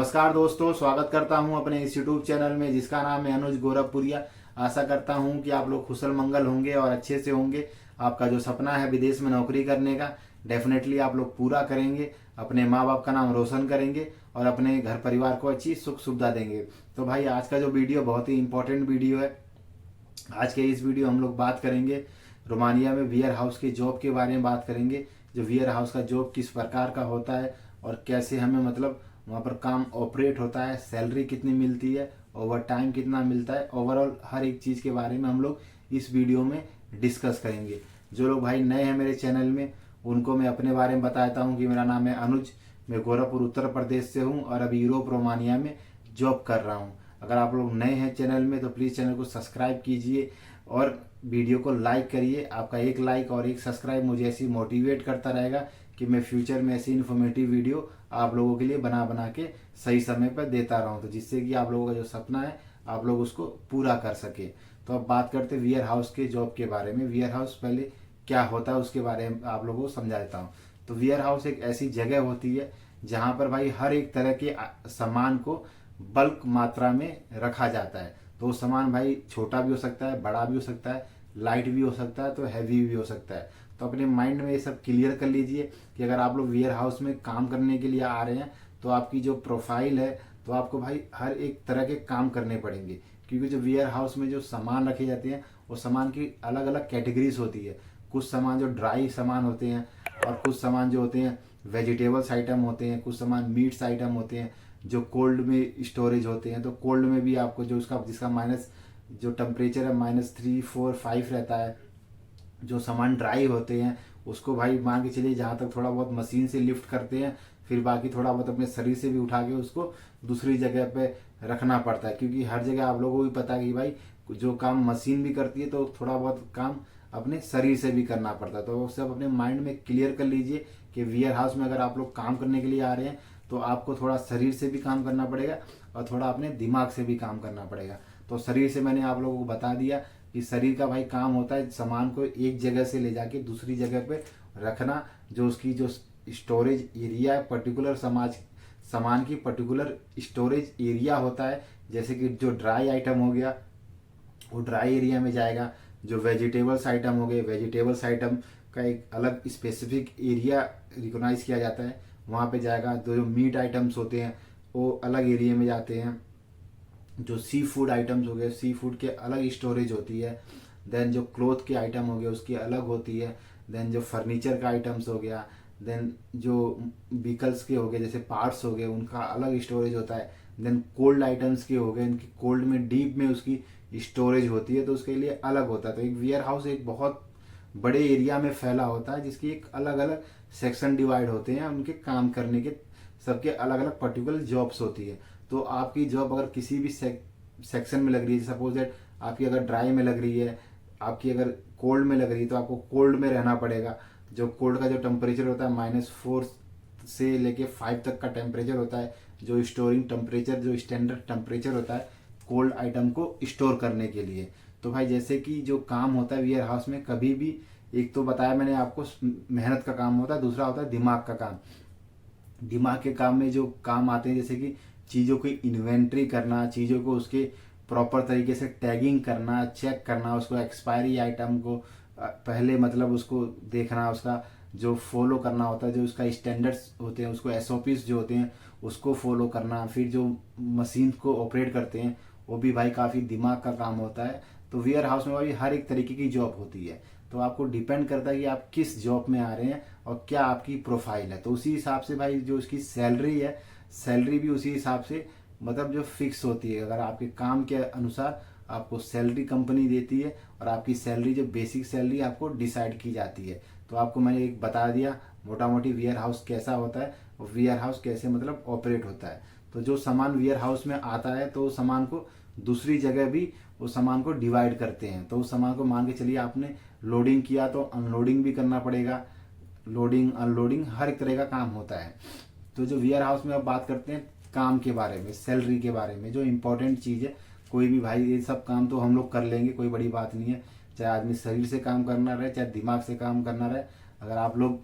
नमस्कार दोस्तों, स्वागत करता हूं अपने इस यूट्यूब चैनल में जिसका नाम है अनुज गोरखपुरिया। आशा करता हूं कि आप लोग कुशल मंगल होंगे और अच्छे से होंगे। आपका जो सपना है विदेश में नौकरी करने का, डेफिनेटली आप लोग पूरा करेंगे। अपने माँ बाप का नाम रोशन करेंगे और अपने घर परिवार को अच्छी सुख सुविधा देंगे। तो भाई आज का जो वीडियो बहुत ही इंपॉर्टेंट वीडियो है। आज के इस वीडियो हम लोग बात करेंगे रोमानिया में वियर हाउस के जॉब के बारे में बात करेंगे। जो वियर हाउस का जॉब किस प्रकार का होता है और कैसे हमें मतलब वहाँ पर काम ऑपरेट होता है, सैलरी कितनी मिलती है, ओवर टाइम कितना मिलता है, ओवरऑल हर एक चीज़ के बारे में हम लोग इस वीडियो में डिस्कस करेंगे। जो लोग भाई नए हैं मेरे चैनल में उनको मैं अपने बारे में बताता हूँ कि मेरा नाम है अनुज, मैं गोरखपुर उत्तर प्रदेश से हूँ और अभी यूरोप रोमानिया में जॉब कर रहा हूँ। अगर आप लोग नए हैं चैनल में तो प्लीज़ चैनल को सब्सक्राइब कीजिए और वीडियो को लाइक करिए। आपका एक लाइक और एक सब्सक्राइब मुझे ऐसी मोटिवेट करता रहेगा कि मैं फ्यूचर में ऐसी इन्फॉर्मेटिव वीडियो आप लोगों के लिए बना बना के सही समय पर देता रहूं, तो जिससे कि आप लोगों का जो सपना है आप लोग उसको पूरा कर सके। तो अब बात करते हैं वियर हाउस के जॉब के बारे में। वियर हाउस पहले क्या होता है उसके बारे में आप लोगों को समझा देता हूँ। तो वियर हाउस एक ऐसी जगह होती है जहाँ पर भाई हर एक तरह के सामान को बल्क मात्रा में रखा जाता है। तो वो सामान भाई छोटा भी हो सकता है, बड़ा भी हो सकता है, लाइट भी हो सकता है, तो हैवी भी हो सकता है। तो अपने माइंड में ये सब क्लियर कर लीजिए कि अगर आप लोग वियर हाउस में काम करने के लिए आ रहे हैं तो आपकी जो प्रोफाइल है तो आपको भाई हर एक तरह के काम करने पड़ेंगे। क्योंकि जो वियर हाउस में जो सामान रखे जाते हैं वो सामान की अलग अलग कैटेगरीज होती है। कुछ सामान जो ड्राई सामान होते हैं और कुछ सामान जो होते हैं वेजिटेबल्स आइटम होते हैं, कुछ सामान मीट्स आइटम होते हैं जो कोल्ड में स्टोरेज होते हैं। तो कोल्ड में भी आपको जो उसका जिसका माइनस जो टेम्परेचर है -3, -4, -5 रहता है। जो सामान ड्राई होते हैं उसको भाई मान के चलिए जहाँ तक थोड़ा बहुत मशीन से लिफ्ट करते हैं, फिर बाकी थोड़ा बहुत अपने शरीर से भी उठा के उसको दूसरी जगह पे रखना पड़ता है। क्योंकि हर जगह आप लोगों को भी पता है कि भाई जो काम मशीन भी करती है तो थोड़ा बहुत काम अपने शरीर से भी करना पड़ता है। तो वो सब अपने माइंड में क्लियर कर लीजिए कि वियर हाउस में अगर आप लोग काम करने के लिए आ रहे हैं तो आपको थोड़ा शरीर से भी काम करना पड़ेगा और थोड़ा अपने दिमाग से भी काम करना पड़ेगा। तो शरीर से मैंने आप लोगों को बता दिया कि शरीर का भाई काम होता है सामान को एक जगह से ले जाके दूसरी जगह पे रखना। जो उसकी जो स्टोरेज एरिया है, पर्टिकुलर सामान की पर्टिकुलर स्टोरेज एरिया होता है। जैसे कि जो ड्राई आइटम हो गया वो ड्राई एरिया में जाएगा, जो वेजिटेबल्स आइटम हो गए वेजिटेबल्स आइटम का एक अलग स्पेसिफिक एरिया रिकोगनाइज किया जाता है, वहाँ पे जाएगा। जो मीट आइटम्स होते हैं वो अलग एरिया में जाते हैं। जो सी फूड आइटम्स हो गए सी फूड के अलग स्टोरेज होती है। देन जो क्लोथ के आइटम हो गए उसकी अलग होती है। देन जो फर्नीचर का आइटम्स हो गया, देन जो व्हीकल्स के हो गए जैसे पार्ट्स हो गए उनका अलग स्टोरेज होता है। देन कोल्ड आइटम्स के हो गए, इनकी कोल्ड में डीप में उसकी स्टोरेज होती है, तो उसके लिए अलग होता है। तो एक वेयर हाउस एक बहुत बड़े एरिया में फैला होता है जिसकी एक अलग अलग सेक्शन डिवाइड होते हैं। उनके काम करने के सबके अलग अलग पर्टिकुलर जॉब्स होती है। तो आपकी जॉब अगर किसी भी सेक्शन में लग रही है, सपोज दैट आपकी अगर ड्राई में लग रही है, आपकी अगर कोल्ड में लग रही है तो आपको कोल्ड में रहना पड़ेगा। जो कोल्ड का जो टेम्परेचर होता है -4 से लेके 5 तक का टेम्परेचर होता है। जो स्टोरिंग टेम्परेचर जो स्टैंडर्ड टेम्परेचर होता है कोल्ड आइटम को स्टोर करने के लिए। तो भाई जैसे कि जो काम होता है वियर हाउस में, कभी भी एक तो बताया मैंने आपको मेहनत का काम होता है, दूसरा होता है दिमाग का काम। दिमाग के काम में जो काम आते हैं जैसे कि चीज़ों की इन्वेंट्री करना, चीज़ों को उसके प्रॉपर तरीके से टैगिंग करना, चेक करना, उसको एक्सपायरी आइटम को पहले मतलब उसको देखना, उसका जो फॉलो करना होता है, जो उसका स्टैंडर्ड्स होते हैं उसको एसओपीज जो होते हैं उसको फॉलो करना। फिर जो मशीन को ऑपरेट करते हैं वो भी भाई काफ़ी दिमाग का काम होता है। तो वेयर हाउस में भाई हर एक तरीके की जॉब होती है। तो आपको डिपेंड करता है कि आप किस जॉब में आ रहे हैं और क्या आपकी प्रोफाइल है। तो उसी हिसाब से भाई जो उसकी सैलरी है, सैलरी भी उसी हिसाब से मतलब जो फिक्स होती है। अगर आपके काम के अनुसार आपको सैलरी कंपनी देती है और आपकी सैलरी जो बेसिक सैलरी आपको डिसाइड की जाती है। तो आपको मैंने एक बता दिया मोटा मोटी वेयर हाउस कैसा होता है और वेयर हाउस कैसे मतलब ऑपरेट होता है। तो जो सामान वेयर हाउस में आता है तो सामान को दूसरी जगह भी उस सामान को डिवाइड करते हैं। तो उस सामान को मान के चलिए आपने लोडिंग किया तो अनलोडिंग भी करना पड़ेगा। लोडिंग अनलोडिंग हर एक तरह का काम होता है। तो जो वेयर हाउस में अब बात करते हैं काम के बारे में, सैलरी के बारे में, जो इम्पोर्टेंट चीज़ है। कोई भी भाई ये सब काम तो हम लोग कर लेंगे, कोई बड़ी बात नहीं है। चाहे आदमी शरीर से काम करना रहे चाहे दिमाग से काम करना रहे। अगर आप लोग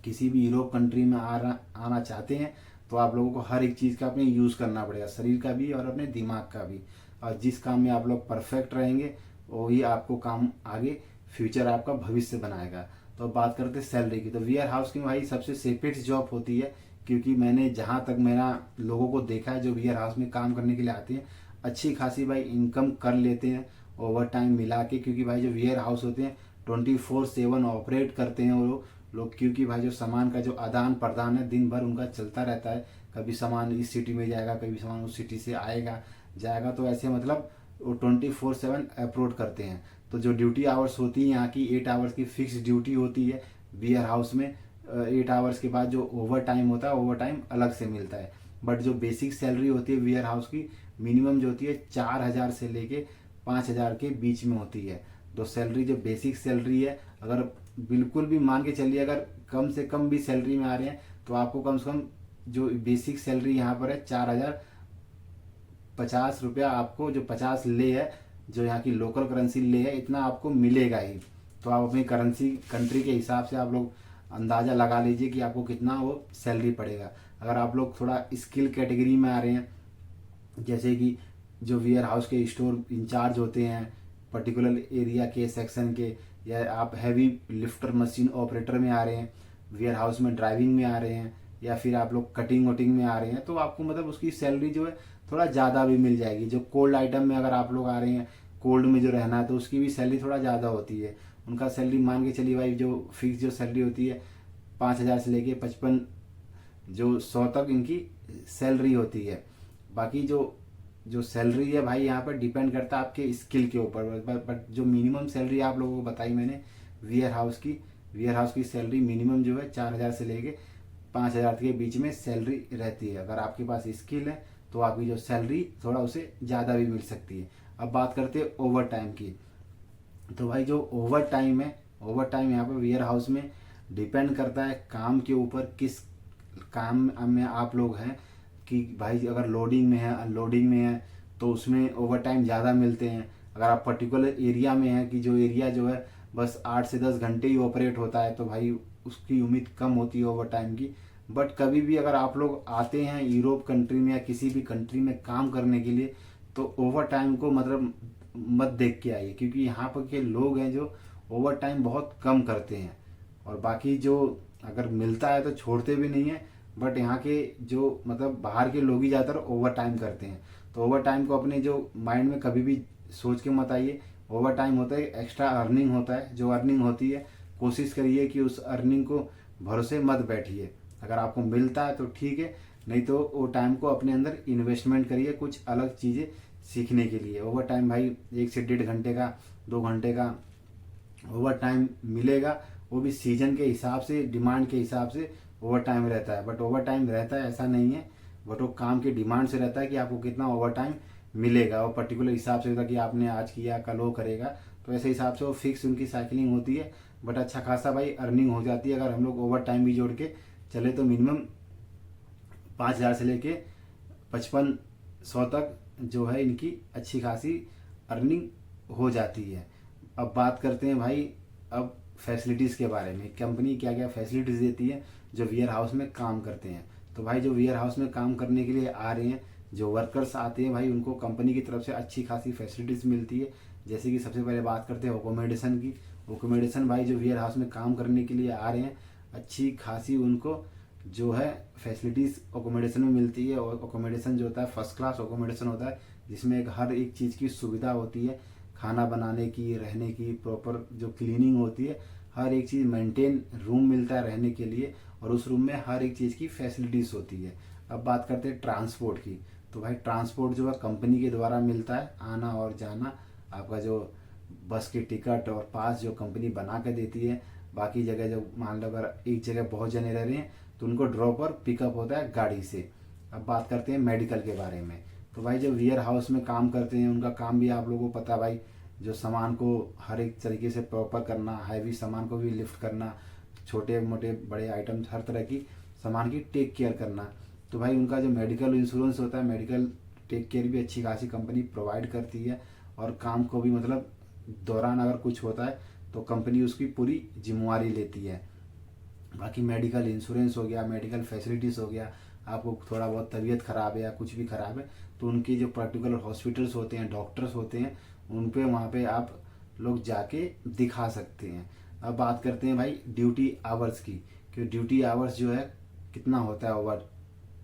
किसी भी यूरोप कंट्री में आना चाहते हैं तो आप लोगों को हर एक चीज़ का अपने यूज़ करना पड़ेगा, शरीर का भी और अपने दिमाग का भी। और जिस काम में आप लोग परफेक्ट रहेंगे वही आपको काम आगे फ्यूचर आपका भविष्य बनाएगा। तो अब बात करते हैं सैलरी की। तो वेयर हाउस की भाई सबसे सेफेस्ट जॉब होती है, क्योंकि मैंने जहाँ तक मेरा लोगों को देखा है जो वेयर हाउस में काम करने के लिए आते हैं, अच्छी खासी भाई इनकम कर लेते हैं ओवर टाइम मिला के। क्योंकि भाई जो वेयर हाउस होते हैं 24/7 ऑपरेट करते हैं वो लोग, क्योंकि भाई जो सामान का जो आदान प्रदान है दिन भर उनका चलता रहता है। कभी सामान इस सिटी में जाएगा, कभी सामान उस सिटी से आएगा जाएगा, तो ऐसे मतलब वो 24/7 अपलोड करते हैं। तो जो ड्यूटी आवर्स होती है यहाँ की 8 आवर्स की फिक्स ड्यूटी होती है वेयर हाउस में। 8 आवर्स के बाद जो ओवर टाइम होता है ओवर टाइम अलग से मिलता है। बट जो बेसिक सैलरी होती है वेयर हाउस की मिनिमम जो होती है 4,000 से लेके 5,000 के बीच में होती है। तो सैलरी जो बेसिक सैलरी है, अगर बिल्कुल भी मान के चलिए अगर कम से कम भी सैलरी में आ रहे हैं तो आपको कम से कम जो बेसिक सैलरी यहाँ पर है 4,050 रुपया, आपको जो 50 ले है जो यहाँ की लोकल करेंसी ले है इतना आपको मिलेगा ही। तो आप अपनी करेंसी कंट्री के हिसाब से आप लोग अंदाज़ा लगा लीजिए कि आपको कितना वो सैलरी पड़ेगा। अगर आप लोग थोड़ा स्किल कैटेगरी में आ रहे हैं, जैसे कि जो वेयर हाउस के स्टोर इंचार्ज होते हैं पर्टिकुलर एरिया के सेक्शन के, या आप हैवी लिफ्टर मशीन ऑपरेटर में आ रहे हैं, वेयर हाउस में ड्राइविंग में आ रहे हैं, या फिर आप लोग कटिंग वटिंग में आ रहे हैं, तो आपको मतलब उसकी सैलरी जो है थोड़ा ज़्यादा भी मिल जाएगी। जो कोल्ड आइटम में अगर आप लोग आ रहे हैं, कोल्ड में जो रहना है, तो उसकी भी सैलरी थोड़ा ज़्यादा होती है। उनका सैलरी मान के चलिए भाई जो फिक्स जो सैलरी होती है 5,000 से लेके 55 जो 100 तक इनकी सैलरी होती है। बाकी जो जो सैलरी है भाई यहाँ पर डिपेंड करता है आपके स्किल के ऊपर। बट जो मिनिमम सैलरी आप लोगों को बताई मैंने वेयर हाउस की सैलरी मिनिमम जो है 4,000 से लेके 5,000 के बीच में सैलरी रहती है। अगर आपके पास स्किल है तो आपकी जो सैलरी थोड़ा उसे ज़्यादा भी मिल सकती है। अब बात करते हैं ओवर टाइम की। तो भाई जो ओवर टाइम है, ओवर टाइम यहाँ पर वेयर हाउस में डिपेंड करता है काम के ऊपर, किस काम में आप लोग हैं। कि भाई अगर लोडिंग में है अनलोडिंग में है तो उसमें ओवर टाइम ज़्यादा मिलते हैं। अगर आप पर्टिकुलर एरिया में हैं कि जो एरिया जो है बस 8 से 10 घंटे ही ऑपरेट होता है, तो भाई उसकी उम्मीद कम होती है ओवर टाइम की। बट कभी भी अगर आप लोग आते हैं यूरोप कंट्री में या किसी भी कंट्री में काम करने के लिए, तो ओवर टाइम को मतलब मत देख के आइए, क्योंकि यहाँ पर के लोग हैं जो ओवर टाइम बहुत कम करते हैं। और बाकी जो अगर मिलता है तो छोड़ते भी नहीं है। बट यहाँ के जो मतलब बाहर के लोग ही ज़्यादातर ओवर टाइम करते हैं। तो ओवर टाइम को अपने जो माइंड में कभी भी सोच के मत आइए। ओवर टाइम होता है एक्स्ट्रा अर्निंग होता है। जो अर्निंग होती है कोशिश करिए कि उस अर्निंग को भरोसे मत बैठिए। अगर आपको मिलता है तो ठीक है, नहीं तो वो टाइम को अपने अंदर इन्वेस्टमेंट करिए कुछ अलग चीज़ें सीखने के लिए। ओवर टाइम भाई 1 से 1.5 घंटे का 2 घंटे का ओवर टाइम मिलेगा, वो भी सीजन के हिसाब से डिमांड के हिसाब से ओवर टाइम रहता है। बट ओवर टाइम रहता है ऐसा नहीं है, बट वो काम के डिमांड से रहता है कि आपको कितना ओवर टाइम मिलेगा। और पर्टिकुलर हिसाब से होता है कि आपने आज किया कल वो करेगा, तो ऐसे हिसाब से वो फिक्स उनकी साइकिलिंग होती है। बट अच्छा खासा भाई अर्निंग हो जाती है। अगर हम लोग ओवर टाइम भी जोड़ के चले तो मिनिमम 5,000 से लेके 5500 तक जो है इनकी अच्छी खासी अर्निंग हो जाती है। अब बात करते हैं भाई अब फैसिलिटीज़ के बारे में, कंपनी क्या क्या फैसिलिटीज़ देती है जो वेयर हाउस में काम करते हैं। तो भाई जो वेयर हाउस में काम करने के लिए आ रहे हैं, जो वर्कर्स आते हैं भाई, उनको कंपनी की तरफ से अच्छी खासी फैसिलिटीज़ मिलती है। जैसे कि सबसे पहले बात करते हैं ओकोमोडेशन की। ओकोमोडेशन भाई जो वेयर हाउस में काम करने के लिए आ रहे हैं अच्छी खासी उनको जो है फैसिलिटीज़ ओकोमोडेशन में मिलती है। और ओकोमोडेशन जो होता है फर्स्ट क्लास ओकोमोडेशन होता है, जिसमें हर एक चीज़ की सुविधा होती है, खाना बनाने की, रहने की, प्रॉपर जो क्लीनिंग होती है, हर एक चीज़ मेंटेन, रूम मिलता है रहने के लिए, और उस रूम में हर एक चीज़ की फैसिलिटीज़ होती है। अब बात करते हैं ट्रांसपोर्ट की। तो भाई ट्रांसपोर्ट जो है कंपनी के द्वारा मिलता है, आना और जाना। आपका जो बस की टिकट और पास जो कंपनी बना के देती है। बाकी जगह जो मान लो अगर एक जगह बहुत जने रह रहे हैं तो उनको ड्रॉप और पिकअप होता है गाड़ी से। अब बात करते हैं मेडिकल के बारे में। तो भाई जो वेयर हाउस में काम करते हैं उनका काम भी आप लोगों को पता भाई, जो सामान को हर एक तरीके से प्रॉपर करना, हैवी सामान को भी लिफ्ट करना, छोटे मोटे बड़े आइटम्स हर तरह की सामान की टेक केयर करना। तो भाई उनका जो मेडिकल इंश्योरेंस होता है, मेडिकल टेक केयर भी अच्छी खासी कंपनी प्रोवाइड करती है। और काम को भी मतलब दौरान अगर कुछ होता है तो कंपनी उसकी पूरी जिम्मेवारी लेती है। बाकी मेडिकल इंश्योरेंस हो गया, मेडिकल फैसिलिटीज़ हो गया, आपको थोड़ा बहुत तबीयत ख़राब है या कुछ भी ख़राब है, तो उनके जो पर्टिकुलर हॉस्पिटल्स होते हैं, डॉक्टर्स होते हैं, उन पे वहाँ पे आप लोग जाके दिखा सकते हैं। अब बात करते हैं भाई ड्यूटी आवर्स की, कि ड्यूटी आवर्स जो है कितना होता है ओवर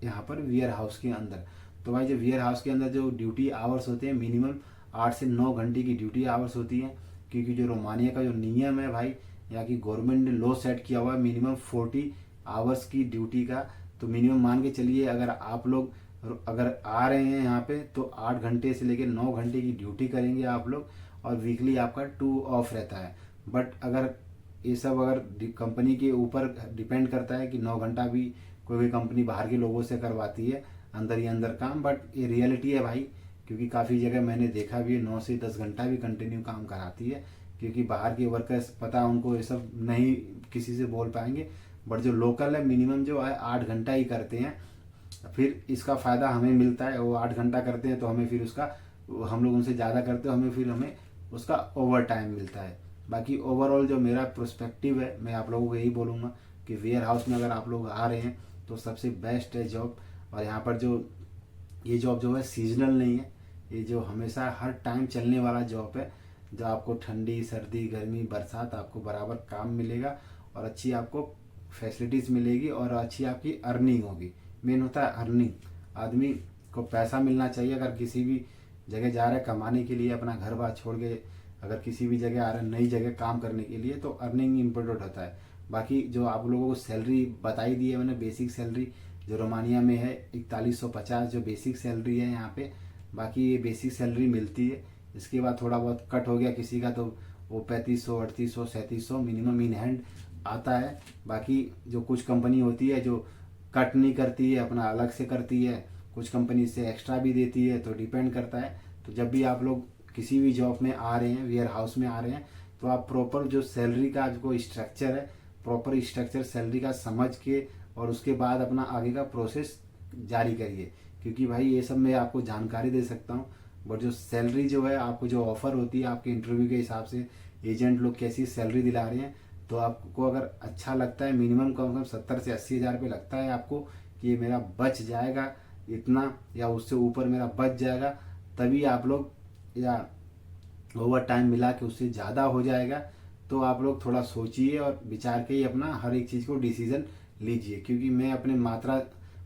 यहाँ पर वेयर हाउस के अंदर। तो भाई जो वेयर हाउस के अंदर जो ड्यूटी आवर्स होते हैं मिनिमम 8 से 9 घंटे की ड्यूटी आवर्स होती हैं, क्योंकि जो रोमानिया का जो नियम है भाई, यहाँ की गवर्नमेंट ने लॉ सेट किया हुआ है मिनिमम 40 आवर्स की ड्यूटी का। तो मिनिमम मान के चलिए अगर आप लोग अगर आ रहे हैं यहाँ पे तो 8 घंटे से लेकर 9 घंटे की ड्यूटी करेंगे आप लोग, और वीकली आपका 2 ऑफ रहता है। बट अगर ये सब अगर कंपनी के ऊपर डिपेंड करता है कि 9 घंटा भी कोई भी कंपनी बाहर के लोगों से करवाती है अंदर ही अंदर काम, बट ये रियलिटी है भाई, क्योंकि काफ़ी जगह मैंने देखा भी है 9 से 10 घंटा भी कंटिन्यू काम कराती है, क्योंकि बाहर के वर्कर्स पता उनको ये सब नहीं किसी से बोल पाएंगे, बट जो लोकल है मिनिमम जो है 8 घंटा ही करते हैं। फिर इसका फ़ायदा हमें मिलता है, वो 8 घंटा करते हैं तो हमें फिर उसका, हम लोग उनसे ज़्यादा करते हैं हमें फिर हमें उसका ओवर टाइम मिलता है। बाकी ओवरऑल जो मेरा प्रोस्पेक्टिव है, मैं आप लोगों को यही बोलूँगा कि वेयर हाउस में अगर आप लोग आ रहे हैं तो सबसे बेस्ट है जॉब। और यहाँ पर जो ये जॉब जो है सीजनल नहीं है, ये जो हमेशा हर टाइम चलने वाला जॉब है, जो आपको ठंडी सर्दी गर्मी बरसात आपको बराबर काम मिलेगा, और अच्छी आपको फैसिलिटीज़ मिलेगी, और अच्छी आपकी अर्निंग होगी। मेन होता है अर्निंग, आदमी को पैसा मिलना चाहिए। अगर किसी भी जगह जा रहा है कमाने के लिए, अपना घर बार छोड़ के अगर किसी भी जगह आ रहा है नई जगह काम करने के लिए, तो अर्निंग इम्पोर्टेंट होता है। बाकी जो आप लोगों को सैलरी बताई दी है मैंने, बेसिक सैलरी जो रोमानिया में है 4150 जो बेसिक सैलरी है यहाँ पे, बाकी ये बेसिक सैलरी मिलती है। इसके बाद थोड़ा बहुत कट हो गया किसी का तो वो 3500 3800 3700 मिनिमम इन हैंड आता है। बाकी जो कुछ कंपनी होती है जो कट नहीं करती है, अपना अलग से करती है, कुछ कंपनी से एक्स्ट्रा भी देती है, तो डिपेंड करता है। तो जब भी आप लोग किसी भी जॉब में आ रहे हैं, वेयर हाउस में आ रहे हैं, तो आप प्रॉपर जो सैलरी का जो स्ट्रक्चर है, प्रॉपर स्ट्रक्चर सैलरी का समझ के और उसके बाद अपना आगे का प्रोसेस जारी करिए। क्योंकि भाई ये सब मैं आपको जानकारी दे सकता हूँ, बट जो सैलरी जो है आपको जो ऑफर होती है आपके इंटरव्यू के हिसाब से एजेंट लोग कैसी सैलरी दिला रहे हैं, तो आपको अगर अच्छा लगता है मिनिमम कम से कम 70 से 80 हज़ार रुपये लगता है आपको कि ये मेरा बच जाएगा इतना, या उससे ऊपर मेरा बच जाएगा, तभी आप लोग, या ओवर टाइम मिला के उससे ज़्यादा हो जाएगा, तो आप लोग थोड़ा सोचिए और विचार के ही अपना हर एक चीज़ को डिसीज़न लीजिए। क्योंकि मैं अपने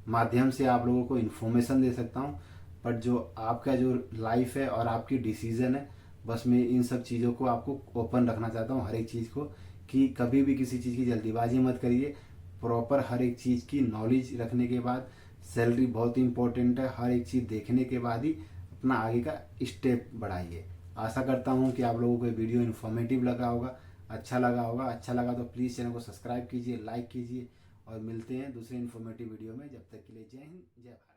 माध्यम से आप लोगों को इन्फॉर्मेशन दे सकता हूँ, बट जो आपका जो लाइफ है और आपकी डिसीज़न है, बस मैं इन सब चीज़ों को आपको ओपन रखना चाहता हूँ, हर एक चीज़ को, कि कभी भी किसी चीज़ की जल्दीबाजी मत करिए। प्रॉपर हर एक चीज़ की नॉलेज रखने के बाद, सैलरी बहुत इंपॉर्टेंट है, हर एक चीज़ देखने के बाद ही अपना आगे का स्टेप बढ़ाइए। आशा करता हूँ कि आप लोगों को ये वीडियो इन्फॉर्मेटिव लगा होगा, अच्छा लगा होगा। अच्छा लगा तो प्लीज़ चैनल को सब्सक्राइब कीजिए, लाइक कीजिए, और मिलते हैं दूसरे इन्फॉर्मेटिव वीडियो में। जब तक के लिए जय हिंद, जय भारत।